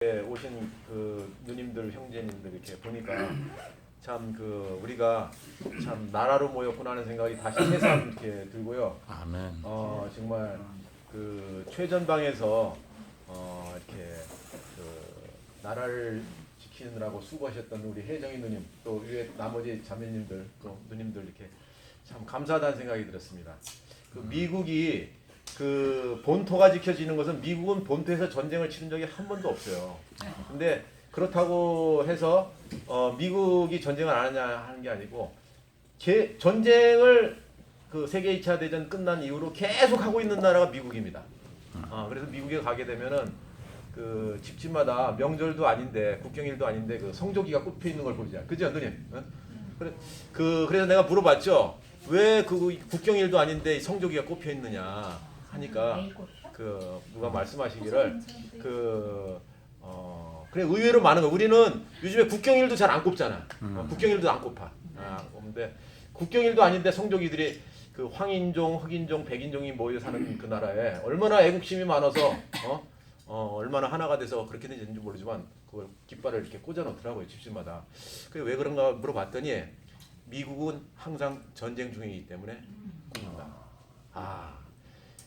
오신 그 누님들 형제님들 이렇게 보니까 참 그 우리가 참 나라로 모였구나 하는 생각이 다시 새삼 이렇게 들고요. 아멘. 정말 그 최전방에서 이렇게 그 나라를 지키느라고 수고하셨던 우리 혜정이 누님 또 위에 나머지 자매님들 또 누님들 이렇게 참 감사하다는 생각이 들었습니다. 그 미국이 그 본토가 지켜지는 것은 미국은 본토에서 전쟁을 치른 적이 한 번도 없어요. 근데 그렇다고 해서 미국이 전쟁을 안 하냐 하는 게 아니고 전쟁을 그 세계 2차 대전 끝난 이후로 계속 하고 있는 나라가 미국입니다. 그래서 미국에 가게 되면은 그 집집마다 명절도 아닌데 국경일도 아닌데 그 성조기가 꼽혀 있는 걸 보이잖아요. 그죠, 누님? 그래서 내가 물어봤죠. 왜 그 국경일도 아닌데 성조기가 꼽혀 있느냐 하니까 그 누가 말씀하시기를 그래 의외로 많은 거. 우리는 요즘에 국경일도 잘 안 꼽잖아. 국경일도 안 꼽아. 근데 국경일도 아닌데 성조기들이 그 황인종, 흑인종, 백인종이 모여 사는 그 나라에 얼마나 애국심이 많아서 얼마나 하나가 돼서 그렇게 된지 모르지만 그걸 깃발을 이렇게 꽂아 놓더라고요, 집집마다. 그게 왜 그런가 물어봤더니 미국은 항상 전쟁 중이기 때문에 꼽는다.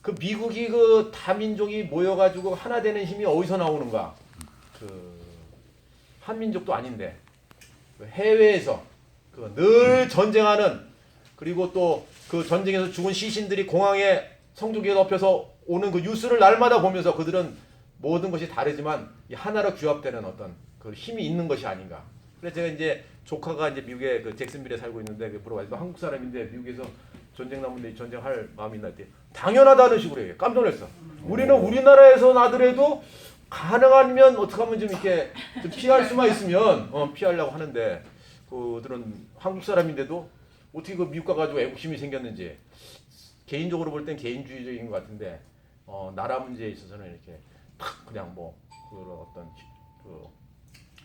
그 미국이 그 다민족이 모여가지고 하나 되는 힘이 어디서 나오는가? 그 한민족도 아닌데 그 해외에서 그 늘 전쟁하는 그리고 또 그 전쟁에서 죽은 시신들이 공항에 성조기에 덮여서 오는 그 뉴스를 날마다 보면서 그들은 모든 것이 다르지만 이 하나로 규합되는 어떤 그 힘이 있는 것이 아닌가. 그래서 제가 이제 조카가 이제 미국에 그 잭슨빌에 살고 있는데 물어봐서 한국 사람인데 미국에서 전쟁 나는데 전쟁할 마음이 있나 했더니 당연하다는 식으로 얘기해. 깜짝 놀랐어. 우리는 우리나라에서 나더라도 가능하면 어떻게 하면 좀 이렇게 좀 피할 수만 있으면 피하려고 하는데 그들은 한국 사람인데도 어떻게 그 미국 가가지고 애국심이 생겼는지 개인적으로 볼 땐 개인주의적인 것 같은데 나라 문제에 있어서는 이렇게 탁 그냥 뭐 그런 어떤 그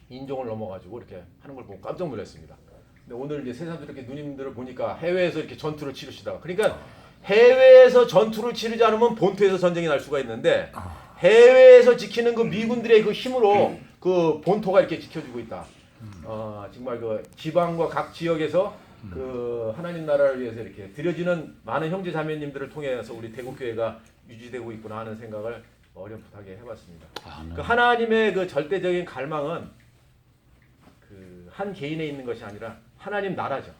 인종을 넘어가지고 이렇게 하는 걸 보고 깜짝 놀랐습니다. 근데 오늘 이제 세상 이렇게 누님들을 보니까 해외에서 이렇게 전투를 치르시다가 그러니까 해외에서 전투를 치르지 않으면 본토에서 전쟁이 날 수가 있는데 해외에서 지키는 그 미군들의 그 힘으로 그 본토가 이렇게 지켜지고 있다. 정말 그 지방과 각 지역에서 그 하나님 나라를 위해서 이렇게 드려지는 많은 형제 자매님들을 통해서 우리 대국교회가 유지되고 있구나 하는 생각을 어렴풋하게 해봤습니다. 그 하나님의 그 절대적인 갈망은 그 한 개인에 있는 것이 아니라 하나님 나라죠.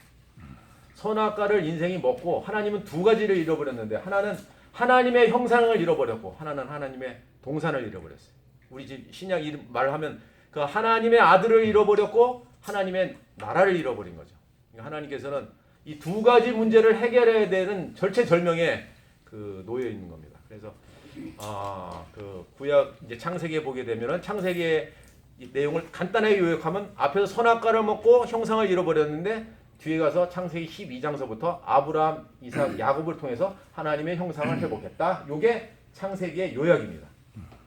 선악과를 인생이 먹고 하나님은 두 가지를 잃어버렸는데 하나는 하나님의 형상을 잃어버렸고 하나는 하나님의 동산을 잃어버렸어요. 우리 집 신약 말하면 그 하나님의 아들을 잃어버렸고 하나님의 나라를 잃어버린 거죠. 하나님께서는 이 두 가지 문제를 해결해야 되는 절체절명에 그 놓여 있는 겁니다. 그래서 그 구약 이제 창세기에 보게 되면은 창세기의 내용을 간단하게 요약하면 앞에서 선악과를 먹고 형상을 잃어버렸는데 뒤에 가서 창세기 12장서부터 아브라함, 이삭, 야곱을 통해서 하나님의 형상을 회복했다. 요게 창세기의 요약입니다.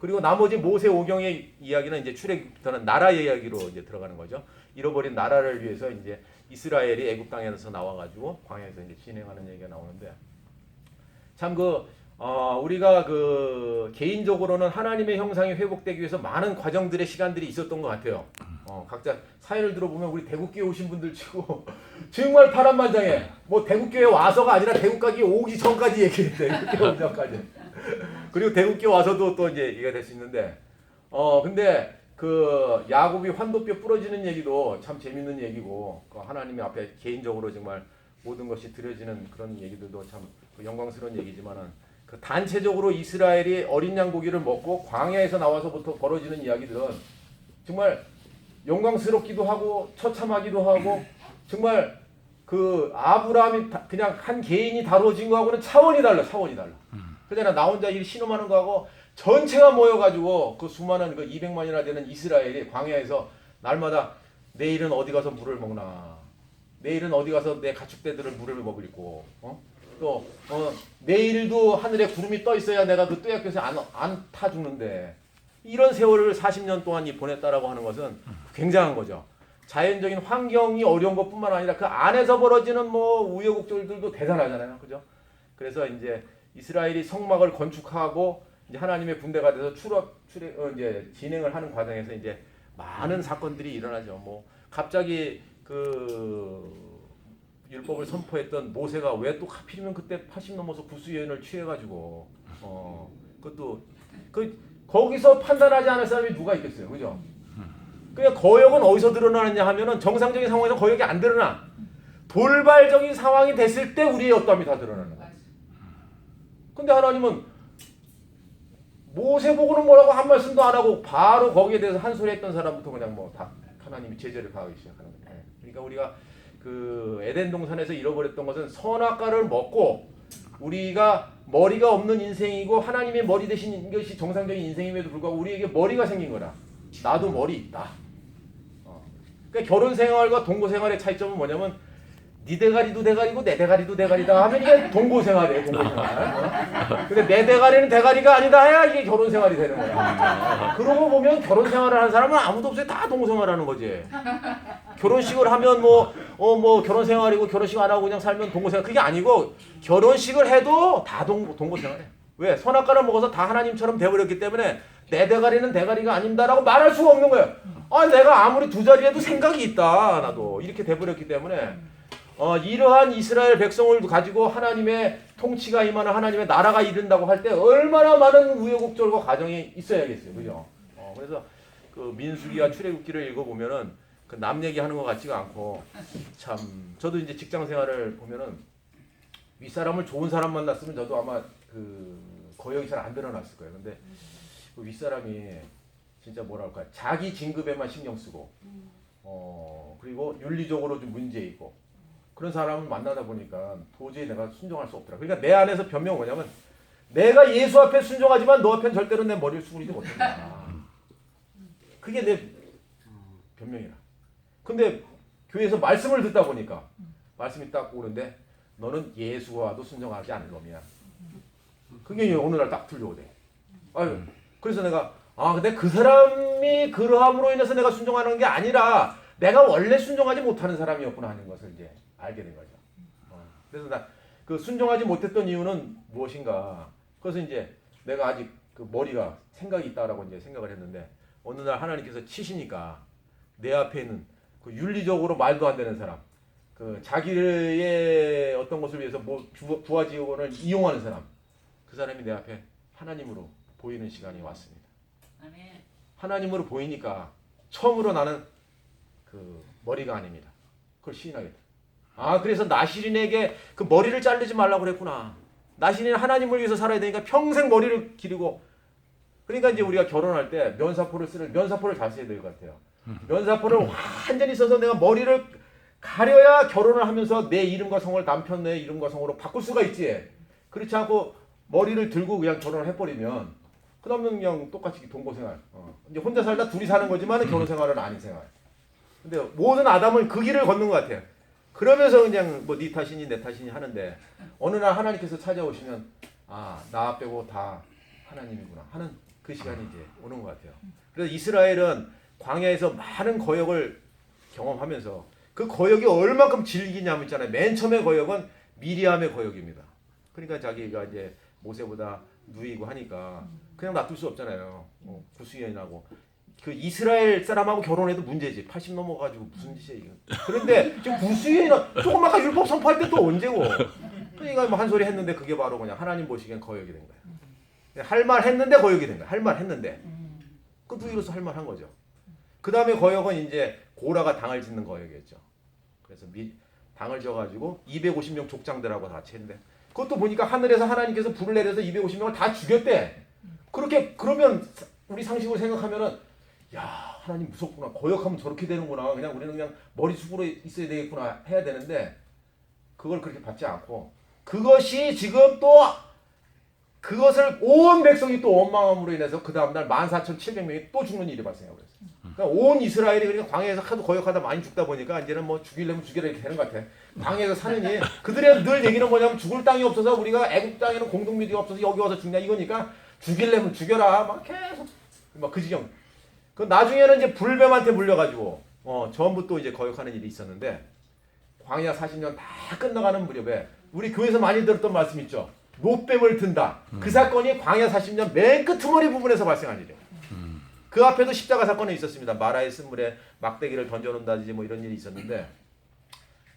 그리고 나머지 모세오경의 이야기는 이제 출애굽부터는 나라 이야기로 이제 들어가는 거죠. 잃어버린 나라를 위해서 이제 이스라엘이 애굽 땅에서 나와가지고 광야에서 이제 진행하는 얘기가 나오는데 참 우리가 그 개인적으로는 하나님의 형상이 회복되기 위해서 많은 과정들의 시간들이 있었던 것 같아요. 각자 사연을 들어보면 우리 대국교회 오신 분들 치고 정말 파란만장해. 뭐 대국교회 와서가 아니라 대국가기 오기 전까지 얘기했대. 대국교회 오기 전까지. 그리고 대국교회 와서도 또 이제 얘기가 될 수 있는데 근데 그 야곱이 환도뼈 부러지는 얘기도 참 재밌는 얘기고 그 하나님의 앞에 개인적으로 정말 모든 것이 드려지는 그런 얘기들도 참 영광스러운 얘기지만은 그 단체적으로 이스라엘이 어린 양 고기를 먹고 광야에서 나와서부터 벌어지는 이야기들은 정말 영광스럽기도 하고 처참하기도 하고 정말 그 아브라함이 그냥 한 개인이 다루어진 거하고는 차원이 달라. 그러잖아. 나 혼자 일 신음하는 거하고 전체가 모여가지고 그 수많은 그 200만이나 되는 이스라엘이 광야에서 날마다 내일은 어디 가서 물을 먹나, 내일은 어디 가서 내 가축대들을 물을 먹으리고, 또 내일도 하늘에 구름이 떠 있어야 내가 그 뙤약볕에 안 타 죽는데 이런 세월을 40년 동안 보냈다라고 하는 것은 굉장한 거죠. 자연적인 환경이 어려운 것뿐만 아니라 그 안에서 벌어지는 뭐 우여곡절들도 대단하잖아요, 그죠? 그래서 이제 이스라엘이 성막을 건축하고 이제 하나님의 군대가 돼서 이제 진행을 하는 과정에서 이제 많은 사건들이 일어나죠. 뭐 갑자기 그 율법을 선포했던 모세가 왜 또 하필이면 그때 80 넘어서 구수여인을 취해가지고 그것도 거기서 판단하지 않을 사람이 누가 있겠어요, 그죠? 그냥 거역은 어디서 드러나느냐 하면은 정상적인 상황에서 거역이 안 드러나. 돌발적인 상황이 됐을 때 우리의 어떠함이 다 드러나는 거야. 근데 하나님은 모세 보고는 뭐라고 한 말씀도 안 하고 바로 거기에 대해서 한 소리 했던 사람부터 그냥 뭐 다 하나님이 제재를 가하기 시작하는 거예요. 그러니까 우리가 그 에덴 동산에서 잃어버렸던 것은 선악과를 먹고 우리가 머리가 없는 인생이고 하나님의 머리 되신 것이 정상적인 인생임에도 불구하고 우리에게 머리가 생긴 거라. 나도 머리 있다. 그러니까 결혼 생활과 동거 생활의 차이점은 뭐냐면 네 대가리도 대가리고 내 대가리도 대가리다 하면 이게 동거 생활이에요. 동거 생활. 근데 내 대가리는 대가리가 아니다 해야 이게 결혼 생활이 되는 거야. 그러고 보면 결혼 생활을 하는 사람은 아무도 없어요. 다 동거 생활하는 거지. 결혼식을 하면 뭐 결혼 생활이고 결혼식 안 하고 그냥 살면 동거 생활. 그게 아니고 결혼식을 해도 다 동거 생활해. 왜? 선악과를 먹어서 다 하나님처럼 돼버렸기 때문에 내 대가리는 대가리가 아닙니다라고 말할 수가 없는 거예요. 내가 아무리 두 자리에도 생각이 있다. 나도 이렇게 돼버렸기 때문에 이러한 이스라엘 백성을 가지고 하나님의 통치가 임하는 하나님의 나라가 이른다고 할 때 얼마나 많은 우여곡절과 과정이 있어야겠어요. 그죠? 그래서 그 민수기와 출애굽기를 읽어보면은 그 남 얘기하는 것 같지가 않고 참 저도 이제 직장 생활을 보면은 윗사람을 좋은 사람 만났으면 저도 아마 그 거역이 잘 안 드러났을 거예요. 근데 그 윗사람이 진짜 뭐랄까 자기 진급에만 신경 쓰고 그리고 윤리적으로 좀 문제 있고 그런 사람을 만나다 보니까 도저히 내가 순종할 수 없더라. 그러니까 내 안에서 변명은 뭐냐면 내가 예수 앞에 순종하지만 너 앞엔 절대로 내 머리를 수그리지 못한다. 그게 내 변명이라. 근데 교회에서 말씀을 듣다 보니까 말씀이 딱 오는데 너는 예수와도 순종하지 않을 놈이야. 그게 오늘날 딱 들려오대. 그래서 내가 근데 그 사람이 그러함으로 인해서 내가 순종하는 게 아니라 내가 원래 순종하지 못하는 사람이었구나 하는 것을 이제 알게 된 거죠. 그래서 나 그 순종하지 못했던 이유는 무엇인가? 그래서 이제 내가 아직 그 머리가 생각이 있다라고 이제 생각을 했는데 어느 날 하나님께서 치시니까 내 앞에 있는 그 윤리적으로 말도 안 되는 사람, 그 자기의 어떤 것을 위해서 뭐 부하 직원을 이용하는 사람, 그 사람이 내 앞에 하나님으로 보이는 시간이 왔습니다. 아멘. 하나님으로 보이니까 처음으로 나는 그 머리가 아닙니다. 그걸 시인하겠다. 그래서 나시린에게 그 머리를 자르지 말라고 그랬구나. 나시린은 하나님을 위해서 살아야 되니까 평생 머리를 기르고. 그러니까 이제 우리가 결혼할 때 면사포를 잘 써야 될 것 같아요. 면사포를 완전히 써서 내가 머리를 가려야 결혼을 하면서 내 이름과 성을 남편의 이름과 성으로 바꿀 수가 있지. 그렇지 않고 머리를 들고 그냥 결혼을 해버리면 그 다음에 그냥 똑같이 동거생활. 이제 혼자 살다 둘이 사는 거지만 결혼생활은 아닌 생활. 근데 모든 아담은 그 길을 걷는 것 같아요. 그러면서 그냥 뭐 네 탓이니 내 탓이니 하는데 어느 날 하나님께서 찾아오시면 나 빼고 다 하나님이구나 하는 그 시간이 이제 오는 것 같아요. 그래서 이스라엘은 광야에서 많은 거역을 경험하면서 그 거역이 얼만큼 질기냐면 있잖아요. 맨 처음에 거역은 미리암의 거역입니다. 그러니까 자기가 이제 모세보다 누이고 하니까 그냥 놔둘 수 없잖아요. 구수연하고 그 이스라엘 사람하고 결혼해도 문제지. 80 넘어가지고 무슨 짓이야 이거. 그런데 지금 구수연은 조금 아까 율법 선포할 때 또 언제고. 그러니까 뭐 한 소리 했는데 그게 바로 그냥 하나님 보시기엔 거역이 된 거야. 할 말 했는데 거역이 된 거야. 할 말 했는데. 그 누이로서 할 말 한 거죠. 그 다음에 거역은 이제 고라가 당을 짓는 거역이었죠. 그래서 당을 져가지고 250명 족장들하고 다 했는데 그것도 보니까 하늘에서 하나님께서 불을 내려서 250명을 다 죽였대. 그러면 우리 상식으로 생각하면은 하나님 무섭구나. 거역하면 저렇게 되는구나. 그냥 우리는 그냥 머리 숙으로 있어야 되겠구나 해야 되는데 그걸 그렇게 받지 않고 그것이 지금 또 그것을 온 백성이 또 원망함으로 인해서 그 다음날 14,700명이 또 죽는 일이 발생하고 그랬어요. 그러니까 온 이스라엘이 그러니까 광야에서 하도 거역하다 많이 죽다 보니까 이제는 뭐 죽이려면 죽여라 이렇게 되는 것 같아. 광야에서 사느니 그들의 늘 얘기는 뭐냐면 죽을 땅이 없어서 우리가 애국 땅에는 공동묘지가 없어서 여기 와서 죽냐 이거니까 죽이려면 죽여라 막 계속 막 그 지경. 그 나중에는 이제 불뱀한테 물려가지고 전부 또 이제 거역하는 일이 있었는데 광야 40년 다 끝나가는 무렵에 우리 교회에서 많이 들었던 말씀 있죠. 노뱀을 든다. 그 사건이 광야 40년 맨 끄트머리 부분에서 발생한 일이에요. 그 앞에도 십자가 사건이 있었습니다. 마라의 쓴물에 막대기를 던져놓는다든지 뭐 이런 일이 있었는데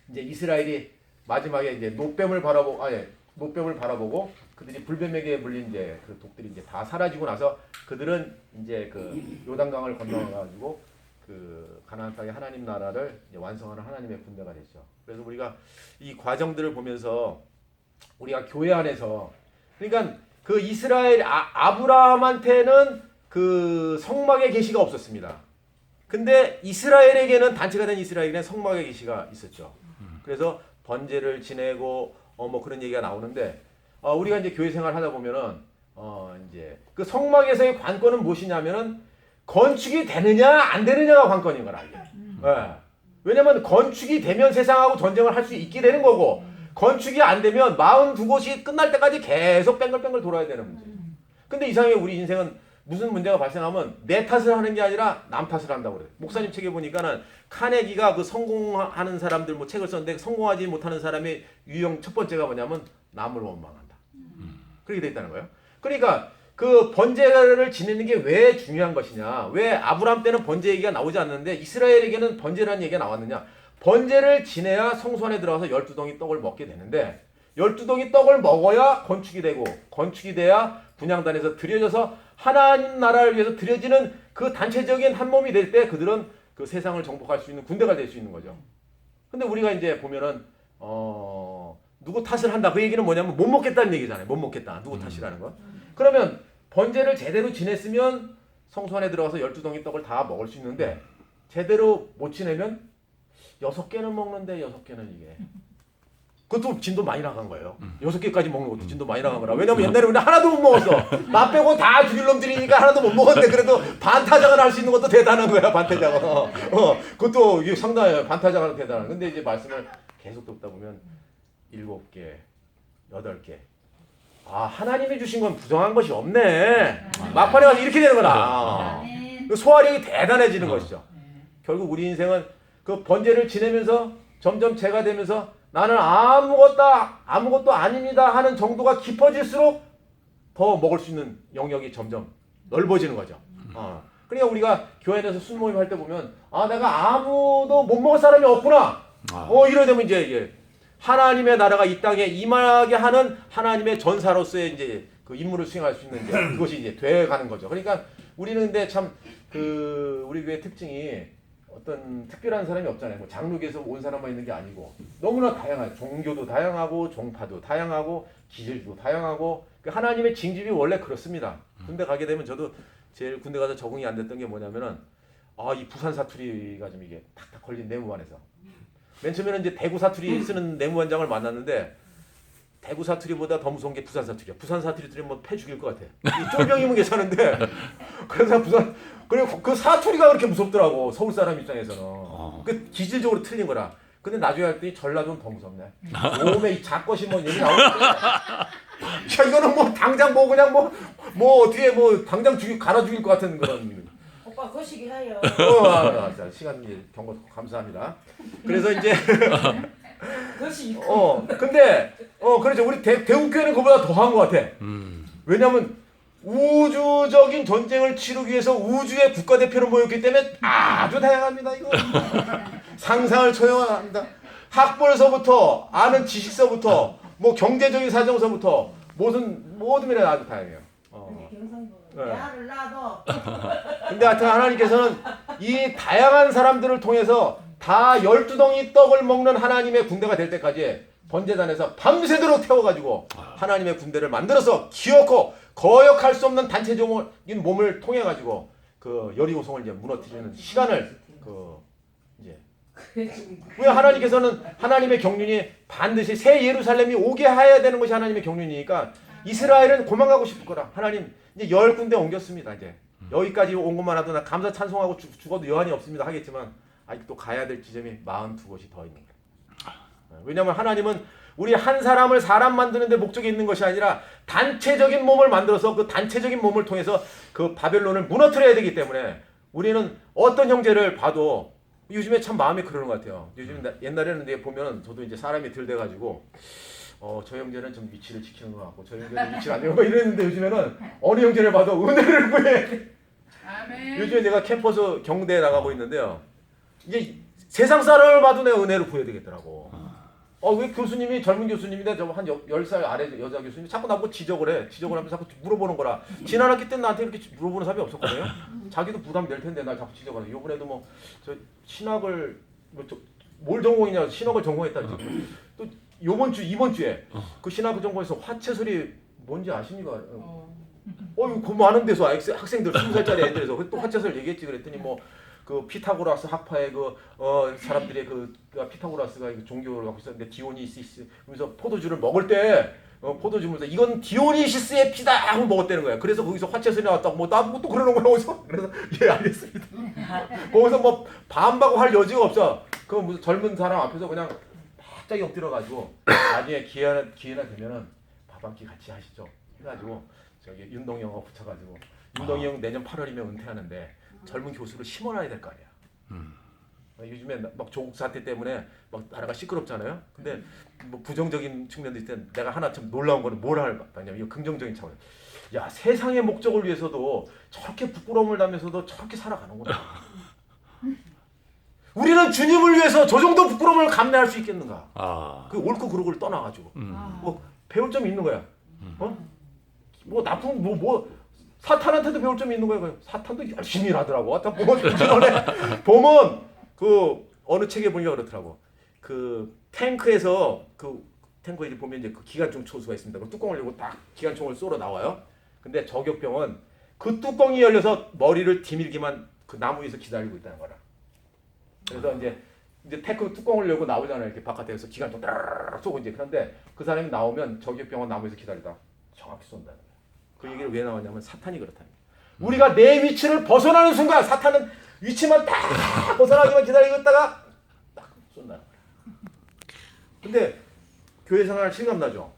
이제 이스라엘이 마지막에 이제 노뱀을 바라보고 그들이 불뱀에게 물린 이제 그 독들이 이제 다 사라지고 나서 그들은 이제 그 요단강을 건너가지고 그 가나안 땅의 하나님 나라를 이제 완성하는 하나님의 군대가 됐죠. 그래서 우리가 이 과정들을 보면서 우리가 교회 안에서 그러니까 그 이스라엘 아브라함한테는 그 성막의 계시가 없었습니다. 근데 이스라엘에게는 단체가 된 이스라엘에게는 성막의 계시가 있었죠. 그래서 번제를 지내고 뭐 그런 얘기가 나오는데 우리가 이제 교회 생활 하다 보면은 이제 그 성막에서의 관건은 무엇이냐면은 건축이 되느냐 안 되느냐가 관건인 거라 이게. 네. 왜냐면 건축이 되면 세상하고 전쟁을 할 수 있게 되는 거고 건축이 안 되면 42곳이 끝날 때까지 계속 뺑글뺑글 돌아야 되는 문제. 근데 이상하게 우리 인생은 무슨 문제가 발생하면 내 탓을 하는 게 아니라 남 탓을 한다고 그래요. 목사님 책에 보니까는 카네기가 그 성공하는 사람들 뭐 책을 썼는데 성공하지 못하는 사람의 유형 첫 번째가 뭐냐면 남을 원망한다. 그렇게 돼 있다는 거예요. 그러니까 그 번제를 지내는 게 왜 중요한 것이냐? 왜 아브라함 때는 번제 얘기가 나오지 않는데 이스라엘에게는 번제라는 얘기가 나왔느냐? 번제를 지내야 성소 안에 들어가서 12덩이 떡을 먹게 되는데 12덩이 떡을 먹어야 건축이 되고 건축이 돼야 분향단에서 드려져서 하나님 나라를 위해서 드려지는 그 단체적인 한 몸이 될 때 그들은 그 세상을 정복할 수 있는 군대가 될 수 있는 거죠. 근데 우리가 이제 보면은 누구 탓을 한다. 그 얘기는 뭐냐면 못 먹겠다는 얘기잖아요. 못 먹겠다. 누구 탓이라는 거. 그러면 번제를 제대로 지냈으면 성소 안에 들어가서 12덩이 떡을 다 먹을 수 있는데 제대로 못 지내면 6개는 먹는데 6개는 이게 그것도 진도 많이 나간 거예요. 6개까지 먹는 것도 진도 많이 나간 거라. 왜냐면 옛날에 우리 하나도 못 먹었어. 나 빼고 다 죽일 놈들이니까 하나도 못 먹었는데 그래도 반타작을 할 수 있는 것도 대단한 거야. 반타작은. 그것도 이게 상당해요. 반타작은 대단한. 근데 이제 말씀을 계속 듣다 보면 7개, 8개. 하나님이 주신 건 부정한 것이 없네. 막판에 가서 이렇게 되는 거다. 소화력이 대단해지는 것이죠. 결국 우리 인생은 그 번제를 지내면서 점점 죄가 되면서 나는 아무것도 아닙니다 하는 정도가 깊어질수록 더 먹을 수 있는 영역이 점점 넓어지는 거죠. 그러니까 우리가 교회 안에서 순모임 할 때 보면 내가 아무도 못 먹을 사람이 없구나. 이러게 되면 이제 이게 하나님의 나라가 이 땅에 임하게 하는 하나님의 전사로서의 이제 그 임무를 수행할 수 있는 이제 그것이 이제 돼가는 거죠. 그러니까 우리는 근데 참 그 우리 교회 특징이 어떤 특별한 사람이 없잖아요. 뭐 장로교에서 온 사람만 있는 게 아니고 너무나 다양해요. 종교도 다양하고 종파도 다양하고 기질도 다양하고 그 하나님의 징집이 원래 그렇습니다. 군대 가게 되면 저도 제일 군대 가서 적응이 안 됐던 게 뭐냐면은 이 부산 사투리가 좀 이게 탁탁 걸린 내무반에서 맨 처음에는 이제 대구 사투리 쓰는 내무반장을 만났는데 대구 사투리보다 더 무서운 게 부산 사투리야. 부산 사투리 들으면 뭐 패 죽일 것 같아. 이 쫄병이면 괜찮은데 그래서 그리고 그 사투리가 그렇게 무섭더라고. 서울 사람 입장에서는. 그 기질적으로 틀린 거라. 근데 나중에 할 때 전라도는 더 무섭네. 몸에 이 작것이 뭐 얘기 나오는데 야 이거는 뭐 당장 뭐 그냥 뭐 어떻게 뭐 당장 갈아 죽일 것 같은 그런. 오빠 거시기 해요. 시간 경고 감사합니다. 그래서 이제 거시기. 근데 그렇죠. 우리 대우교회는 그보다 더한 것 같아. 왜냐면 우주적인 전쟁을 치르기 위해서 우주의 국가대표를 모였기 때문에 아주 다양합니다. 이거 상상을 초월합니다. 학벌서부터 아는 지식서부터 뭐 경제적인 사정서부터 모든 면에 아주 다양해요. 야를 놔도. 근데 하여튼 하나님께서는 이 다양한 사람들을 통해서 다 12덩이 떡을 먹는 하나님의 군대가 될 때까지 번제단에서 밤새도록 태워가지고 하나님의 군대를 만들어서 기어코 거역할 수 없는 단체적인 몸을 통해가지고 그 여리고성을 이제 무너뜨리는 시간을 이제 왜 하나님께서는 하나님의 경륜이 반드시 새 예루살렘이 오게 해야 되는 것이 하나님의 경륜이니까 이스라엘은 도망가고 싶을 거라. 하나님 이제 10군데 옮겼습니다. 이제 여기까지 온 것만 해도 나 감사 찬송하고 죽어도 여한이 없습니다 하겠지만 아직도 가야 될 지점이 42곳이 더 있는 거예요. 왜냐하면 하나님은 우리 한 사람을 사람 만드는 데 목적이 있는 것이 아니라 단체적인 몸을 만들어서 그 단체적인 몸을 통해서 그 바벨론을 무너뜨려야 되기 때문에 우리는 어떤 형제를 봐도 요즘에 참 마음이 그러는 것 같아요. 요즘 옛날에는 이제 보면 저도 이제 사람이 들 돼가지고 저 형제는 좀 위치를 지키는 것 같고 저 형제는 위치를 안 지키는 것 같고 이랬는데 요즘에는 어느 형제를 봐도 은혜를 구해. 아멘. 요즘에 내가 캠퍼스 경대에 나가고 있는데요. 이게 세상 사람을 봐도 내가 은혜를 구해야 되겠더라고. 왜 교수님이 젊은 교수님인데 한 10살 아래 여자 교수님이 자꾸 나보고 지적을 해. 지적을 하면서 자꾸 물어보는 거라. 지난 학기 때는 나한테 이렇게 물어보는 사람이 없었거든요. 자기도 부담 될 텐데 날 자꾸 지적을 해. 요번에도 뭐 저 신학을 뭘 전공이냐 신학을 전공했다 지금. 또 이번 주에 그 신학 전공에서 화채설이 뭔지 아십니까? 이거 그 많은 데서 학생들 20살짜리 애들에서 또 화채설 얘기했지 그랬더니 뭐 그 피타고라스 학파의 사람들의 피타고라스가 종교를 갖고 있었는데 디오니시스 그래서 포도주를 먹을 때 포도주 먹으면서 이건 디오니시스의 피다 하고 먹었다는 거야. 그래서 거기서 화채설이 나왔다고 뭐 나보고 또 그러는 거야. 거기서 그래서 예 알겠습니다. 거기서 뭐 반박을 할 여지가 없어. 그 무슨 젊은 사람 앞에서 그냥 갑자기 엎드려가지고 나중에 기회나 되면은 밥 한 끼 같이 하시죠. 해가지고 저기 윤동영하고 붙여가지고 윤동이 형 내년 8월이면 은퇴하는데 젊은 교수를 심어놔야 될 거 아니야. 요즘에 막 조국 사태 때문에 막 나라가 시끄럽잖아요. 근데 뭐 부정적인 측면도 있을 때 내가 하나 참 놀라운 거는 뭘 하냐면 이거 긍정적인 차원. 야 세상의 목적을 위해서도 저렇게 부끄러움을 담면서도 저렇게 살아가는구나. 우리는 주님을 위해서 저 정도 부끄러움을 감내할 수 있겠는가? 그 옳고 그르고를 떠나가지고 뭐 배울 점이 있는 거야. 뭐 나쁜 뭐 사탄한테도 배울 점이 있는 거야. 사탄도 열심히 하더라고. 보면 그 어느 책에 보니까 그렇더라고. 그 탱크에서 탱크에 보면 이제 그 기관총 초수가 있습니다. 그 뚜껑을 열고 딱 기관총을 쏘러 나와요. 근데 저격병은 그 뚜껑이 열려서 머리를 디밀기만 그 나무 위에서 기다리고 있다는 거라. 그래서 이제 탱크 뚜껑을 열고 나오잖아요. 이렇게 바깥에서 기관총 따르르 쏘고 이제 그런데 그 사람이 나오면 저격병은 나무에서 기다리다 정확히 쏜다는 거야. 그 얘기를 왜 나왔냐면 사탄이 그렇다는 거야. 우리가 내 위치를 벗어나는 순간 사탄은 위치만 딱 벗어나기만 기다리고 있다가 딱 쏜다는 거야. 근데 교회 생활 실감나죠?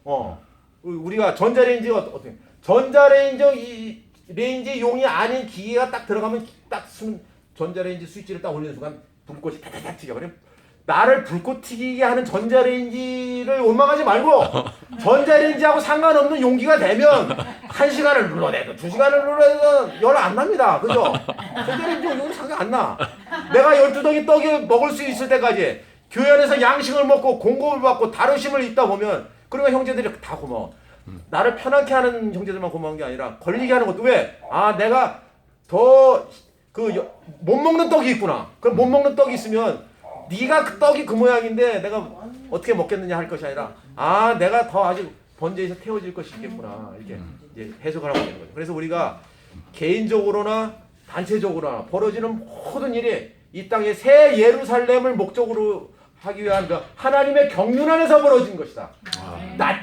우리가 전자레인지가 어떻게 전자레인지 용이 아닌 기계가 딱 들어가면 딱 전자레인지 스위치를 딱 올리는 순간 불꽃이 타타타 튀겨. 그럼 나를 불꽃 튀기게 하는 전자레인지를 원망하지 말고 전자레인지하고 상관없는 용기가 되면 1시간을 눌러내도 2시간을 눌러내도 열 안 납니다. 그죠? 전자레인지 용이 상관 안 나. 내가 12덩이 떡을 먹을 수 있을 때까지 교회 안에서 양식을 먹고 공급을 받고 다루심을 입다 보면 그러면 형제들이 다 고마워. 나를 편하게 하는 형제들만 고마운 게 아니라 걸리게 하는 것도 왜? 내가 더 못 먹는 떡이 있구나. 그럼 못 먹는 떡이 있으면 네가 그 떡이 그 모양인데 내가 어떻게 먹겠느냐 할 것이 아니라 내가 더 아직 번제에서 태워질 것이 있겠구나. 이렇게 이제 해석을 하고 있는 거죠. 그래서 우리가 개인적으로나 단체적으로나 벌어지는 모든 일이 이 땅의 새 예루살렘을 목적으로 하기 위한 하나님의 경륜 안에서 벌어진 것이다.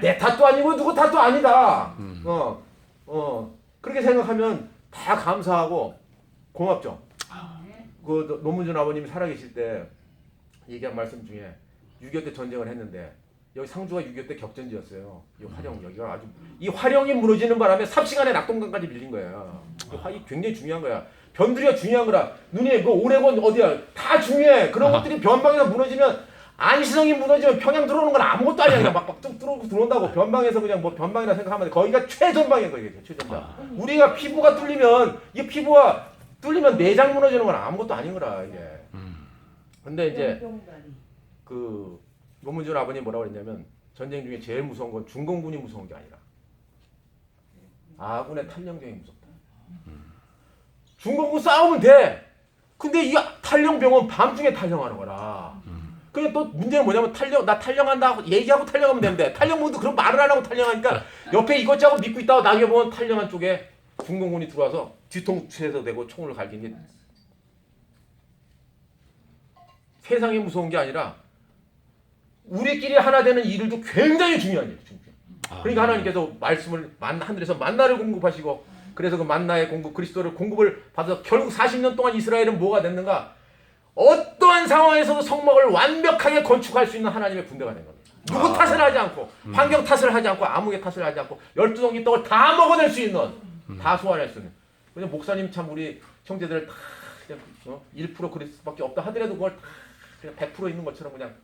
내 탓도 아니고 누구 탓도 아니다. 그렇게 생각하면 다 감사하고 고맙죠. 그 노문준 아버님이 살아계실 때 얘기한 말씀 중에 6.25 때 전쟁을 했는데 여기 상주가 6.25 때 격전지였어요. 이 화령 여기가 이 화령이 무너지는 바람에 삽시간에 낙동강까지 밀린 거예요. 이 굉장히 중요한 거야. 변두리가 중요한 거라. 눈이 오레곤 어디야 다 중요해. 그런 것들이 변방에서 무너지면 안시성이 무너지면 평양 들어오는 건 아무것도 아니야. 그냥 막 들어온다고. 변방에서 그냥 뭐 변방이라 생각하면 돼. 거기가 최전방인 거예요. 최전방. 우리가 피부가 뚫리면 이 피부가 뚫리면 내장 무너지는 건 아무것도 아닌 거라 이게. 근데 이제 그 노문준 아버님 뭐라고 그랬냐면 전쟁 중에 제일 무서운 건 중공군이 무서운 게 아니라 아군의 탈영병이 무섭다. 중공군 싸우면 돼. 근데 이 탈영병은 밤중에 탈영하는 거라. 근데 또 문제는 뭐냐면 나 탈영한다 얘기하고 탈영하면 되는데 탈영군도 그런 말을 안 하고 탈영하니까 옆에 이것저것 믿고 있다가 나중에 보면 탈영한 쪽에 중공군이 들어와서 뒤통수에서 내고 총을 갈긴 게 세상이 무서운 게 아니라 우리끼리 하나 되는 일도 굉장히 중요한 일이에요. 그러니까 하나님께서 말씀을 하늘에서 만나를 공급하시고 그래서 그 만나의 공급 그리스도를 공급을 받아서 결국 40년 동안 이스라엘은 뭐가 됐는가? 어떠한 상황에서도 성막을 완벽하게 건축할 수 있는 하나님의 군대가 된 겁니다. 누구 탓을 하지 않고 환경 탓을 하지 않고 아무의 탓을 하지 않고 12덩이 떡을 다 먹어낼 수 있는 다 소화할 수 있는. 그냥 목사님 참 우리 형제들 다 그냥 1% 그리스도밖에 없다 하더라도 그걸 다 그냥 100% 있는 것처럼 그냥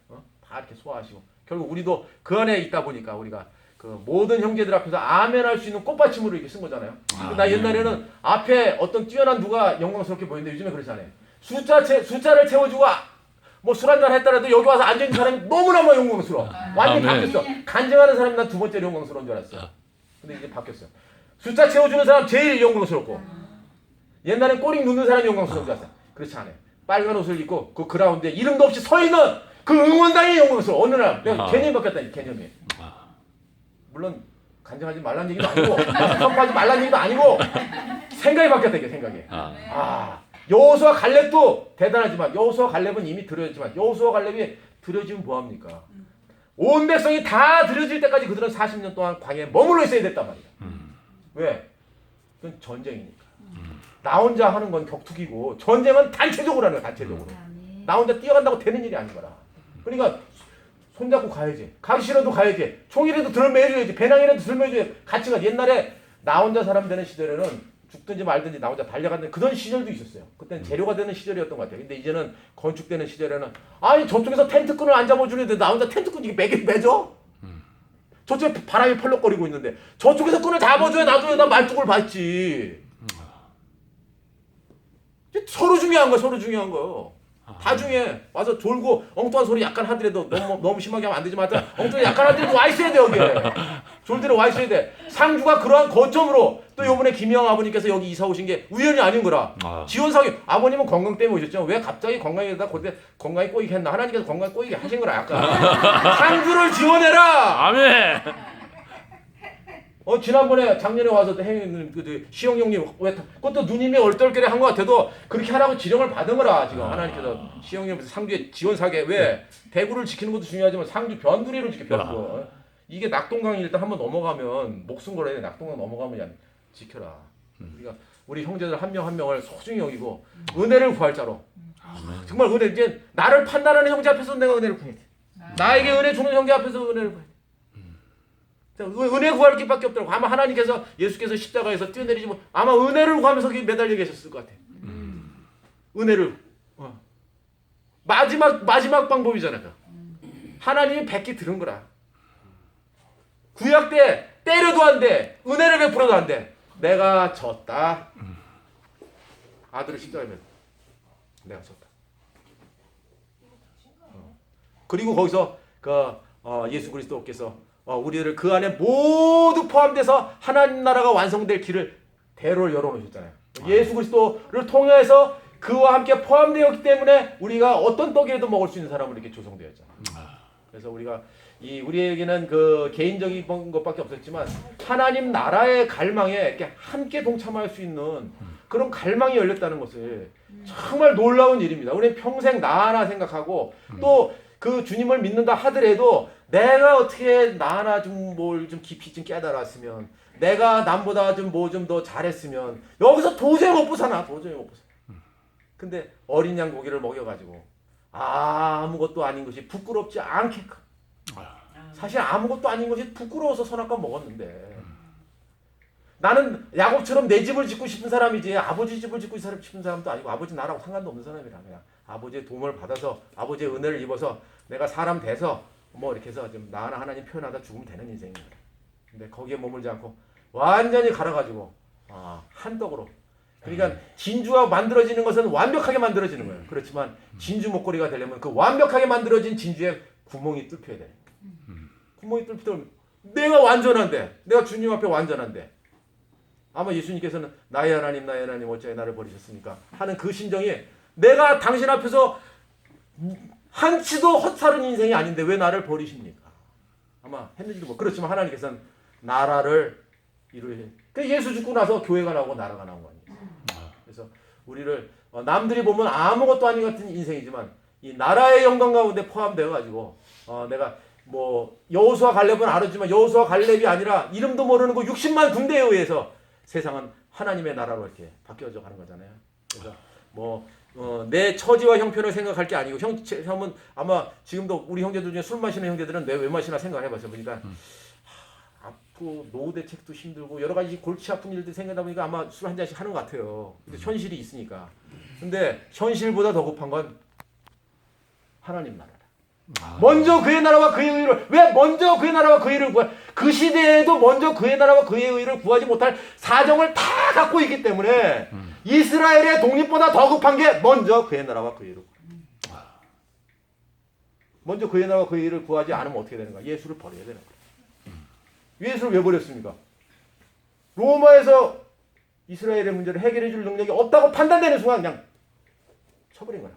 다 다 이렇게 소화하시고 결국 우리도 그 안에 있다 보니까 우리가 그 모든 형제들 앞에서 아멘할 수 있는 꽃받침으로 이렇게 쓴 거잖아요. 나 옛날에는 앞에 어떤 뛰어난 누가 영광스럽게 보이는데 요즘에 그렇지 않아요. 숫자를 채워주고 뭐 술 한잔 했더라도 여기 와서 앉아있는 사람이 너무너무 영광스러워. 완전히 바뀌었어. 간증하는 사람이 난 두 번째로 영광스러운 줄 알았어. 근데 이제 바뀌었어. 숫자 채워주는 사람 제일 영광스럽고 옛날엔 꼬리 눕는 사람이 영광스러운 줄 알았어. 그렇지 않아요. 빨간 옷을 입고 그 그라운드에 이름도 없이 서 있는 그 응원단이 영광스러워. 어느 날 개념이 바뀌었다. 개념이. 물론 간증하지 말라는 얘기도 아니고 선포하지 말라는 얘기도 아니고 생각이 바뀌었다. 이게 생각이. 여호수아 갈렙도 대단하지만 여호수아 갈렙은 이미 들여졌지만 여호수아 갈렙이 들여지면 뭐합니까? 온 백성이 다 들여질 때까지 그들은 40년 동안 광야에 머물러 있어야 됐단 말이야. 왜? 그건 전쟁이니까. 나 혼자 하는 건 격투기고 전쟁은 단체적으로 하는 거야. 단체적으로. 나 혼자 뛰어간다고 되는 일이 아닌 거라. 그러니까 손잡고 가야지. 가기 싫어도 가야지. 총이라도 들매줘야지. 배낭이라도 들매줘야지. 같이 가. 옛날에 나 혼자 사람 되는 시절에는 죽든지 말든지 나 혼자 달려가는 그런 시절도 있었어요. 그때는 재료가 되는 시절이었던 것 같아요. 근데 이제는 건축되는 시절에는 아니 저쪽에서 텐트끈을 안 잡아주는데 나 혼자 텐트끈 이게 매줘? 저쪽에 바람이 펄럭거리고 있는데 저쪽에서 끈을 잡아줘야 나중에 나 말뚝을 받지. 서로 중요한 거야. 서로 중요한 거. 다 중요해. 와서 졸고 엉뚱한 소리 약간 하더라도 너무 심하게 하면 안 되지만 엉뚱한 약간 하더라도 와 있어야 돼 여기에. 졸대로 와 있어야 돼. 상주가 그러한 거점으로 또 요번에 김영 아버님께서 여기 이사 오신 게 우연이 아닌 거라. 지원상이 아버님은 건강 때문에 오셨죠. 왜 갑자기 건강에다 그때 건강이 꼬이게 했나. 하나님께서 건강이 꼬이게 하신 거라 약간. 상주를 지원해라. 아멘. 지난번에 작년에 와서 행님 시영 형님 왜 그것도 누님이 얼떨결에 한 것 같아도 그렇게 하라고 지령을 받은 거라 지금 하나님께서 시영 형님 상주에 지원 사게 왜 대구를 지키는 것도 중요하지만 상주 변두리를 지켜 변두. 이게 낙동강이 일단 한번 넘어가면 목숨 걸어야 돼. 낙동강 넘어가면 지켜라. 그러니까 우리 형제들 한 명 한 명을 소중히 여기고 은혜를 구할 자로. 정말 은혜 이제 나를 판단하는 형제 앞에서 내가 은혜를 구해야 돼. 나에게 은혜 주는 형제 앞에서 은혜를 구해야 돼. 은혜 구할 길밖에 없더라고. 아마 하나님께서 예수께서 십자가에서 뛰어내리지만 아마 은혜를 구하면서 매달려 계셨을 것 같아. 은혜를. 마지막 방법이잖아. 하나님이 뵙기 들은 거라. 구약 때 때려도 안 돼. 은혜를 베풀어도 안 돼. 내가 졌다. 아들을 십자가에 매. 내가 졌다. 그리고 거기서 예수 그리스도께서 우리를 그 안에 모두 포함돼서 하나님 나라가 완성될 길을 대로를 열어놓으셨잖아요. 예수 그리스도를 통해서 그와 함께 포함되었기 때문에 우리가 어떤 떡이라도 먹을 수 있는 사람으로 이렇게 조성되었잖아요. 그래서 우리에게는 그 개인적인 것밖에 없었지만 하나님 나라의 갈망에 이렇게 함께 동참할 수 있는 그런 갈망이 열렸다는 것을 정말 놀라운 일입니다. 우리는 평생 나 하나 생각하고 또 그 주님을 믿는다 하더라도 내가 어떻게 나 하나 좀 뭘 좀 깊이 좀 깨달았으면 내가 남보다 좀 뭐 좀 더 잘했으면 여기서 도저히 못 벗어나. 도저히 못 벗어나. 근데 어린 양 고기를 먹여가지고 아무것도 아닌 것이 부끄럽지 않게끔 사실 아무것도 아닌 것이 부끄러워서 선악과 먹었는데 나는 야곱처럼 내 집을 짓고 싶은 사람이지 아버지 집을 짓고 싶은 사람도 아니고 아버지 나라고 상관도 없는 사람이라 그냥 아버지의 도움을 받아서 아버지의 은혜를 입어서 내가 사람 돼서 뭐 이렇게 해서 좀 나 하나 하나님 표현하다 죽으면 되는 인생입니다. 근데 거기에 머물지 않고 완전히 갈아가지고 한떡으로 그러니까 진주가 만들어지는 것은 완벽하게 만들어지는 거예요. 그렇지만 진주 목걸이가 되려면 그 완벽하게 만들어진 진주에 구멍이 뚫혀야 돼. 구멍이 뚫히면 내가 완전한데 내가 주님 앞에 완전한데 아마 예수님께서는 나의 하나님 어찌하여 나를 버리셨습니까? 하는 그 심정이 내가 당신 앞에서 한치도 헛살은 인생이 아닌데 왜 나를 버리십니까? 아마 했는지도 그렇지만 하나님께서는 나라를 이루려. 그 예수 죽고 나서 교회가 나오고 나라가 나온 거 아니에요. 그래서 우리를 남들이 보면 아무것도 아닌 같은 인생이지만 이 나라의 영광 가운데 포함되어 가지고 내가 뭐 여호수아 갈렙은 알았지만 여호수아 갈렙이 아니라 이름도 모르는 그 60만 군대에 의해서 세상은 하나님의 나라로 이렇게 바뀌어져 가는 거잖아요. 그래서 내 처지와 형편을 생각할 게 아니고 형은 아마 지금도 우리 형제들 중에 술 마시는 형제들은 내 왜 마시나 생각해봤어요. 보니까 아프고 노후 대책도 힘들고 여러 가지 골치 아픈 일들 생각하다 보니까 아마 술 한 잔씩 하는 것 같아요. 근데 현실이 있으니까. 근데 현실보다 더 급한 건 하나님 나라다. 먼저 그의 나라와 그의 의를 왜 먼저 그의 나라와 그의 의를 구하 그 시대에도 먼저 그의 나라와 그의 의를 구하지 못할 사정을 다 갖고 있기 때문에 이스라엘의 독립보다 더 급한 게 먼저 그의 나라와 그의 의를 구하. 먼저 그의 나라와 그의 의를 구하지 않으면 어떻게 되는가? 예수를 버려야 되는 거예요. 예수를 왜 버렸습니까? 로마에서 이스라엘의 문제를 해결해 줄 능력이 없다고 판단되는 순간 그냥 쳐버린 거라.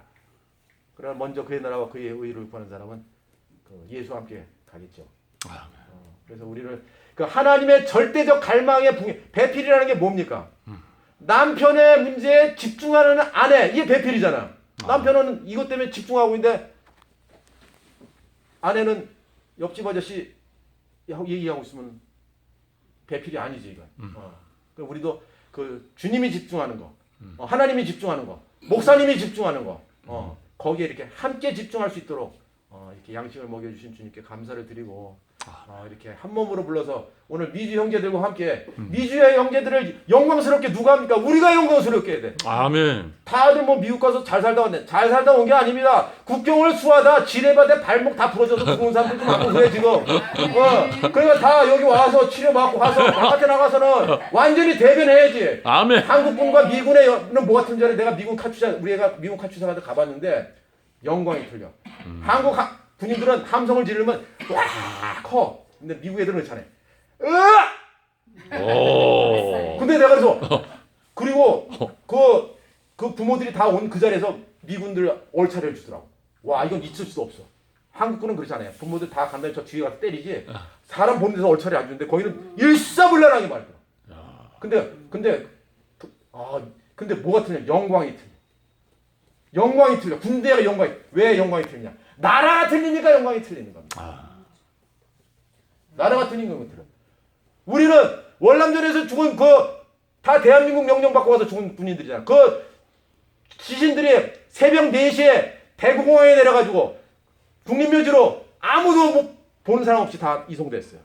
그러나 먼저 그의 나라와 그의 의를 구하는 사람은 그 예수와 함께 가겠죠. 그래서 우리를 그 하나님의 절대적 갈망의 배필이라는 게 뭡니까? 남편의 문제에 집중하는 아내, 이게 배필이잖아. 남편은 이것 때문에 집중하고 있는데 아내는 옆집 아저씨 얘기하고 있으면 배필이 아니지 이건. 그러니까 우리도 그 주님이 집중하는 거, 하나님이 집중하는 거, 목사님이 집중하는 거, 거기에 이렇게 함께 집중할 수 있도록 이렇게 양식을 먹여주신 주님께 감사를 드리고 이렇게 한 몸으로 불러서 오늘 미주 형제들과 함께 미주의 형제들을 영광스럽게 누가 합니까? 우리가 영광스럽게 해야 돼. 아멘. 다들 뭐 미국 가서 잘 살다 왔네. 잘 살다 온 게 아닙니다. 국경을 수하다 지뢰밭에 발목 다 부러져서 죽은 사람들도 많고 그래 지금. 그러니까 다 여기 와서 치료받고 가서 바깥에 나가서는 완전히 대변해야지. 아멘. 한국군과 미군의 뭐 같은 전에 내가 미군 카투사 우리 애가 미군 카투사 가서 가봤는데 영광이 틀려. 한국 군인들은 함성을 지르면 와 커. 근데 미국 애들은 잘해. 오. 근데 내가 그래서 그리고 그 부모들이 다 온 그 자리에서 미군들 얼차려를 주더라고. 와 이건 있을 수도 없어. 한국군은 그렇지 않아요. 부모들 다 간다니 저 뒤에 가서 때리지. 사람 보는 데서 얼차려 안 주는데 거기는 일사불란하게 말이야. 근데 뭐가 틀려? 영광이 틀려. 영광이 틀려. 군대가 영광이. 왜 영광이 틀리냐? 나라가 틀리니까 영광이 틀리는 겁니다. 나라가 틀린 건 틀려. 우리는 월남전에서 죽은 다 대한민국 명령 받고 와서 죽은 군인들이잖아. 그 지신들이 새벽 4시에 대구공항에 내려가지고 국립묘지로 아무도 보는 사람 없이 다 이송됐어요.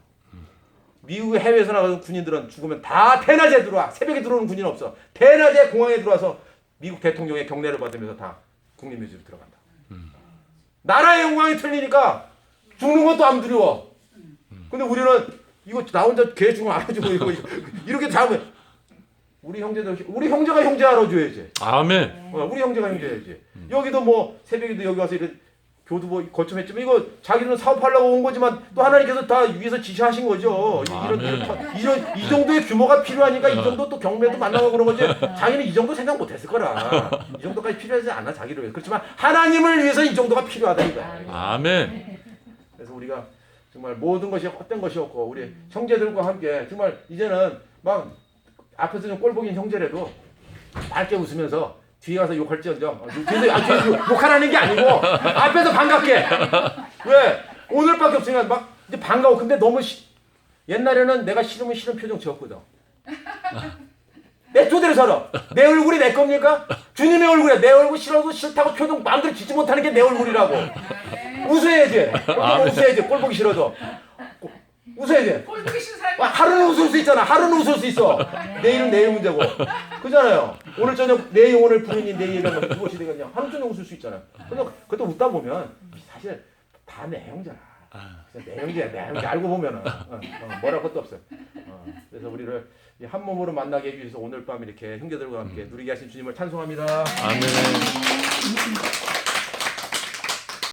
미국 해외에서 나가는 군인들은 죽으면 다 대낮에 들어와. 새벽에 들어오는 군인은 없어. 대낮에 공항에 들어와서 미국 대통령의 경례를 받으면서 다 국립묘지로 들어간다. 나라의 영광이 틀리니까 죽는 것도 안 두려워. 근데 우리는 이거 나 혼자 개 죽으면 알아주고 이렇게 잡으면 우리 형제가 형제 알아줘야지. 아멘. 우리 형제가 형제야지. 여기도 뭐 새벽에도 여기 와서 이런 교도 뭐 거점했지만 이거 자기는 사업하려고 온 거지만 또 하나님께서 다 위에서 지시하신 거죠. 이 정도의 규모가 필요하니까 이 정도 또 경매도 만나고 그런 거지. 자기는 이 정도 생각 못했을 거라. 이 정도까지 필요하지 않아 자기를 위해서. 그렇지만 하나님을 위해서 이 정도가 필요하다 이거야. 아멘. 그래서 우리가 정말 모든 것이 헛된 것이 없고 우리 형제들과 함께 정말 이제는 막 앞에서 좀 꼴보긴 형제라도 밝게 웃으면서 뒤에 가서 욕할지언정 뒤에서 욕하라는 게 아니고 앞에서 반갑게 왜 오늘밖에 없으니까 막 이제 반가워. 근데 너무 옛날에는 내가 싫으면 싫은 표정 지었거든. 내 토대로 살아. 내 얼굴이 내 겁니까? 주님의 얼굴이야. 내 얼굴 싫어도 싫다고 표정 마음대로 짓지 못하는 게 내 얼굴이라고. 웃어야지. 웃어야지. 꼴 보기 싫어도. 웃어야지. 꼴 보기 싫은 사람이 하루는 웃을 수 있잖아. 하루는 웃을 수 있어. 내일은 내일 문제고. 그잖아요. 오늘 저녁 내 영혼을 부르니 내일은 무엇이 되겠냐. 하루 종일 웃을 수 있잖아. 근데 그것도 웃다 보면 사실 다 내 형제라. 내 형제야. 내 형제 알고 보면은 뭐랄 것도 없어요. 그래서 우리를 한 몸으로 만나게 해주셔서 오늘 밤 이렇게 형제들과 함께 누리게 하신 주님을 찬송합니다. 아멘.